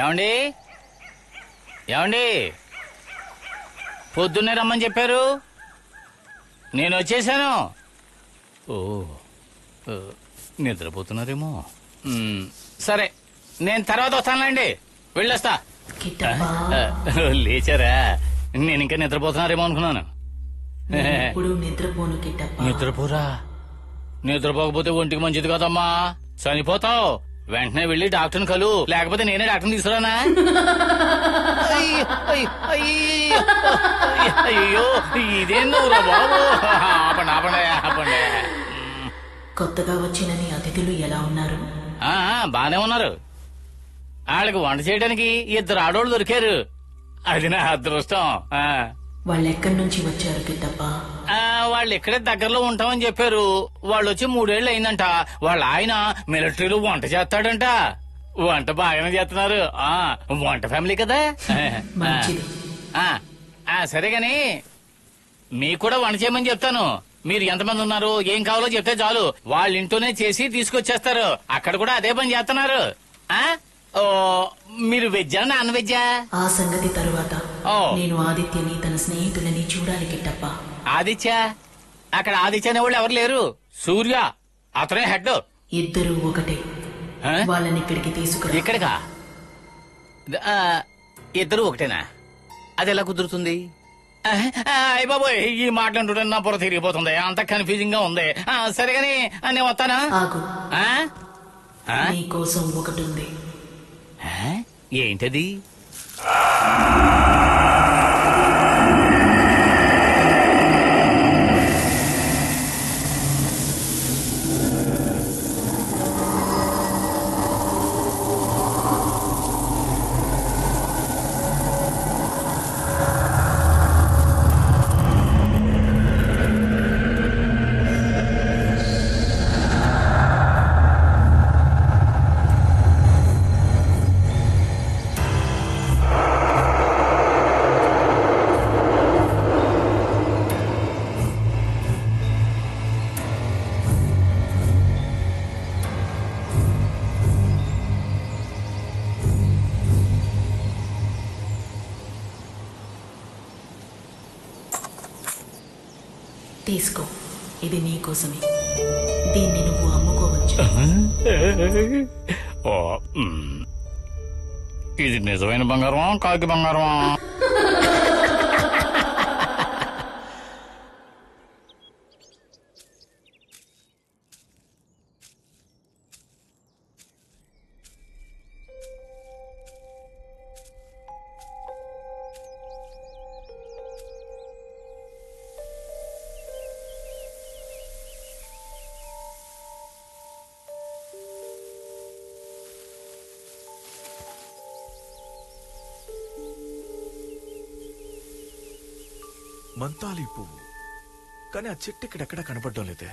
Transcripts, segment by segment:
ఏమండి ఏమండి పొద్దున్నే రమ్మని చెప్పారు, నేను వచ్చేసాను. ఓ నిద్రపోతున్నారేమో. సరే, నేను తర్వాత వస్తానులేండి, వెళ్ళొస్తా. లేచారా? నేను ఇంకా నిద్రపోతున్నారేమో అనుకున్నాను. నిద్రపోరా? నిద్రపోకపోతే ఒంటికి మంచిది కదమ్మా, చనిపోతావు. వెంటనే వెళ్ళి డాక్టర్ని కలు, లేకపోతే నేనే డాక్టర్ని తీసుకురానా? అయ్యో ఇదేం నువ్వురా బాబు. ఆపండి ఆపండి ఆపండి. కొత్తగా వచ్చిన నీ అతిథులు ఎలా ఉన్నారు? బానే ఉన్నారు. వాళ్ళకి వంట చేయడానికి 2 ఆడోళ్ళు దొరికారు. అది నా అదృష్టం. వాళ్ళు ఎక్కడి నుంచి వచ్చారు కిట్టప్ప? వాళ్ళు ఇక్కడే దగ్గరలో ఉంటామని చెప్పారు. వాళ్ళు వచ్చి 3 ఏళ్ళు అయిందంట. వాళ్ళ ఆయన మిలిటరీలో వంట చేస్తాడంట. వంట బాగానే చేస్తున్నారు. వంట ఫ్యామిలీ కదా. సరే గాని మీకు కూడా వంట చేయమని చెప్తాను. మీరు ఎంతమంది ఉన్నారు, ఏం కావాలో చెప్తే చాలు, వాళ్ళ ఇంట్లోనే చేసి తీసుకొచ్చేస్తారు. అక్కడ కూడా అదే పని చేస్తున్నారు. మీరు వెజ్జా నాన్ వెజ్జా? ఆ సంగతి తరువాత. నేను ఆదిత్యని తన స్నేహితులని చూడాలి కిట్టప్ప. ఆదిత్య? అక్కడ ఆదిత్య అనే వాళ్ళు ఎవరు లేరు. సూర్య అతనే హెడ్. ఇద్దరు ఒకటే. వాళ్ళని ఇక్కడికి తీసుకురా. ఇక్కడికా? ఇద్దరు ఒకటేనా? అది ఎలా కుదురుతుంది? అయ్య బాబోయ్, ఈ మాటలంటుంటే నా పొర తిరిగిపోతుంది. అంత కన్ఫ్యూజింగ్ గా ఉంది. సరేగాని నేను వస్తానా? నీకోసం ఒకటి ఉంది. ఏంటది? తీసుకో, ఇది నీకోసమే. దీన్ని నువ్వు అమ్ముకోవచ్చు. ఇది నిజమైన బంగారమా, కాకి బంగారమా? మంతాలి పువ్వు, కానీ ఆ చెట్టు ఇక్కడెక్కడా కనపడడం లేదే.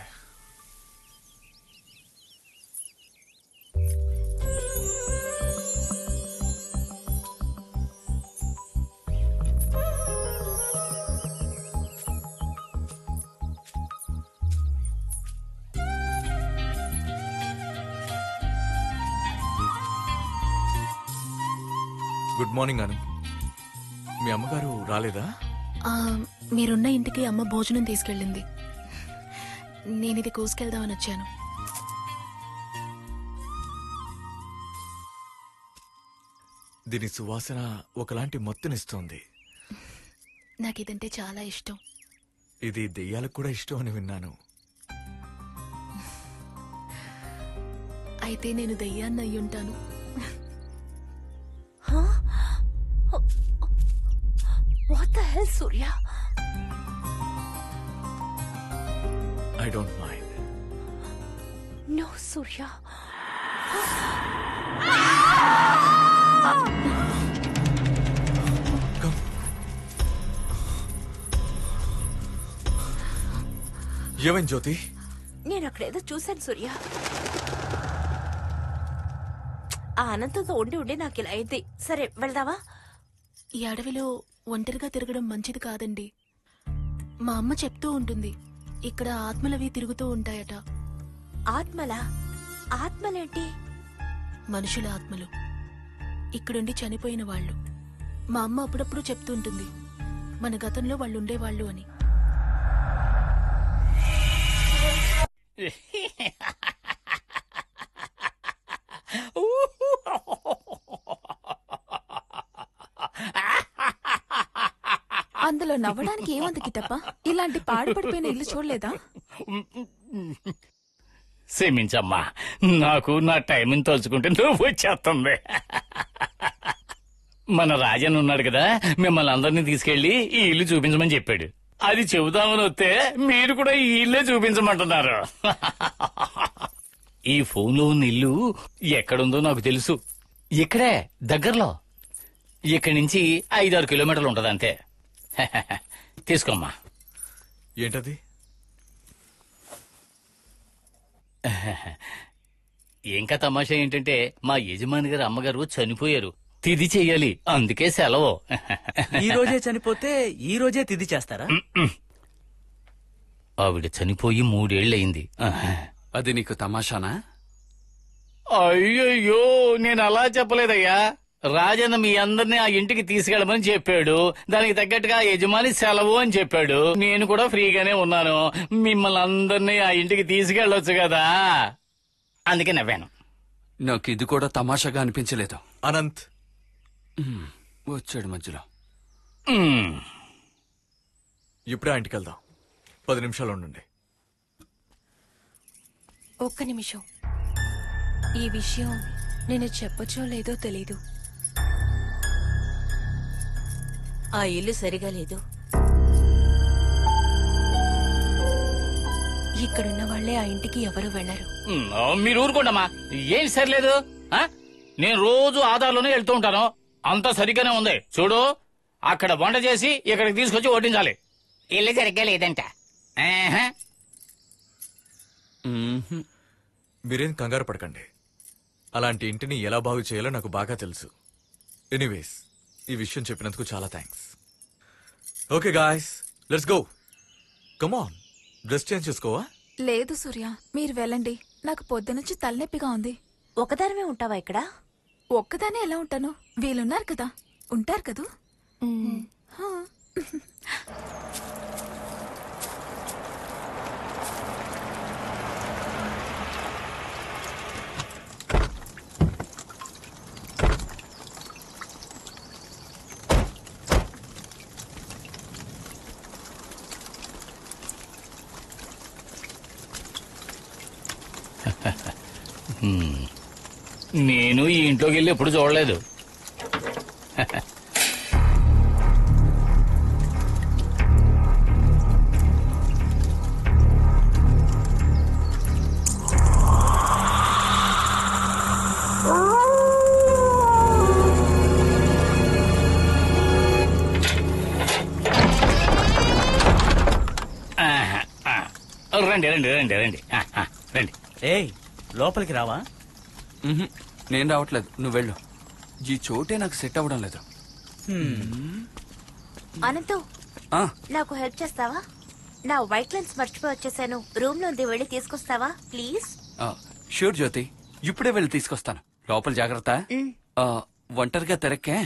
గుడ్ మార్నింగ్ అను. మీ అమ్మగారు రాలేదా? మీరున్న ఇంటికి అమ్మ భోజనం తీసుకెళ్ళింది. నేనిది కోసుకెళ్దామని వచ్చాను. దీని సువాసన ఒకలాంటి మత్తునిస్తోంది. నాకిదంటే చాలా ఇష్టం. ఇది దెయ్యాలకు కూడా ఇష్టం అని విన్నాను. అయితే నేను దెయ్యాన్ని అయ్యుంటాను. What the hell, Surya? I don't mind. No, Surya. Come. ఏమేం జ్యోతి? నేను అక్కడేదో చూశాను సూర్య. ఆ అనంతంతో ఉండి ఉండి నాకు ఇలా అయింది. సరే వెళ్దావా? ఈ అడవిలో ఒంటరిగా తిరగడం మంచిది కాదండి. మా అమ్మ చెప్తూ ఉంటుంది, ఇక్కడ ఆత్మలవి తిరుగుతూ ఉంటాయట. ఆత్మలా? ఆత్మలేంటి? మనుషుల ఆత్మలు. ఇక్కడుండి చనిపోయిన వాళ్ళు. మా అమ్మ అప్పుడప్పుడు చెప్తూ ఉంటుంది మన గతంలో వాళ్ళు ఉండేవాళ్ళు అని. అందులో నవ్వడానికి ఏముంది కిట్టప్ప? ఇలాంటి పాడుపడిపోయిన ఇల్లు చూడలేదా? క్షమించమ్మా, నాకు నా టైంని తలుచుకుంటే నువ్వు వచ్చేస్తుంది. మన రాజన్ ఉన్నాడు కదా, మిమ్మల్ని అందరినీ తీసుకెళ్లి ఈ ఇల్లు చూపించమని చెప్పాడు. అది చెబుదామని వస్తే మీరు కూడా ఈ ఇల్లే చూపించమంటున్నారు. ఈ ఫోన్లో ఉన్న ఇల్లు ఎక్కడుందో నాకు తెలుసు. ఇక్కడే దగ్గరలో. ఇక్కడి నుంచి 5-6 కిలోమీటర్లు ఉంటది అంతే. తీసుకోమ్మా. ఏంటది? ఇంకా తమాషా ఏంటంటే మా యజమాని గారు అమ్మగారు చనిపోయారు. తిది చెయ్యాలి, అందుకే సెలవు. ఈ రోజే చనిపోతే ఈ రోజే తిది చేస్తారా? ఆవిడ చనిపోయి 3 ఏళ్లయింది. అది నీకు తమాషానా? అయ్యయ్యో, నేను అలా చెప్పలేదయ్యా. రాజన్న మీ అందరినీ ఆ ఇంటికి తీసుకెళ్ళమని చెప్పాడు. దానికి తగ్గట్టుగా యజమాని సెలవు అని చెప్పాడు. నేను కూడా ఫ్రీగానే ఉన్నాను. మిమ్మల్ని అందరినీ ఆ ఇంటికి తీసుకెళ్ళొచ్చు కదా, అందుకే నవ్వాను. నాకు ఇది కూడా తమాషాగా అనిపించలేదు. అనంత్, వచ్చాడు మధ్యలో. ఇప్పుడే ఆ ఇంటికి వెళ్దాం. 10 నిమిషాలు ఉండండి. ఒక్క నిమిషం. ఈ విషయం నేను చెప్పచ్చో లేదో తెలీదు. ఆ ఇల్లు సరిగా లేదు. ఇక్కడున్న వాళ్లే ఆ ఇంటికి ఎవరు వెళ్లరు. మీరు ఊరుకోండమ్మా. ఏం సరిలేదు? నేను రోజు ఆధార్లోనే వెళ్తూ ఉంటాను. అంతా సరిగ్గానే ఉంది. చూడు, అక్కడ వంట చేసి ఇక్కడికి తీసుకొచ్చి వడ్డించాలి. ఇల్లు సరిగ్గా లేదంట. మీరేం కంగారు పడకండి. అలాంటి ఇంటిని ఎలా బాగు చేయాలో నాకు బాగా తెలుసు. ఎనీవేస్, ఈ విషయం చెప్పినందుకు చాలా thanks. Okay guys, let's go. Come on, dress change చేసుకోవా? లేదు సూర్య, మీరు వెళ్ళండి. నాకు పొద్దునుంచి తలనొప్పిగా ఉంది. ఒకదానివే ఉంటావా ఇక్కడ? ఒక్కదానే ఎలా ఉంటాను? వీళ్ళున్నారు కదా, ఉంటారు కదూ. హా. నేను ఈ ఇంట్లోకి వెళ్ళి ఎప్పుడు చూడలేదు. రండి రండి రండి రండి రండి. ఏయ్, లోపలికి రావా? నేను రావట్లేదు, నువ్వు వెళ్ళు. ఈ చోటే నాకు సెట్ అవ్వడం లేదు. అనంతు, నాకు హెల్ప్ చేస్తావా? నా వైట్ లెన్స్ మర్చిపోయి వచ్చేసాను. రూమ్ లోంది వెళ్ళి తీసుకొస్తావా ప్లీజ్? ష్యూర్ జ్యోతి, ఇప్పుడే వెళ్ళి తీసుకొస్తాను. లోపల జాగ్రత్త. ఒంటరిగా తెరక్కే.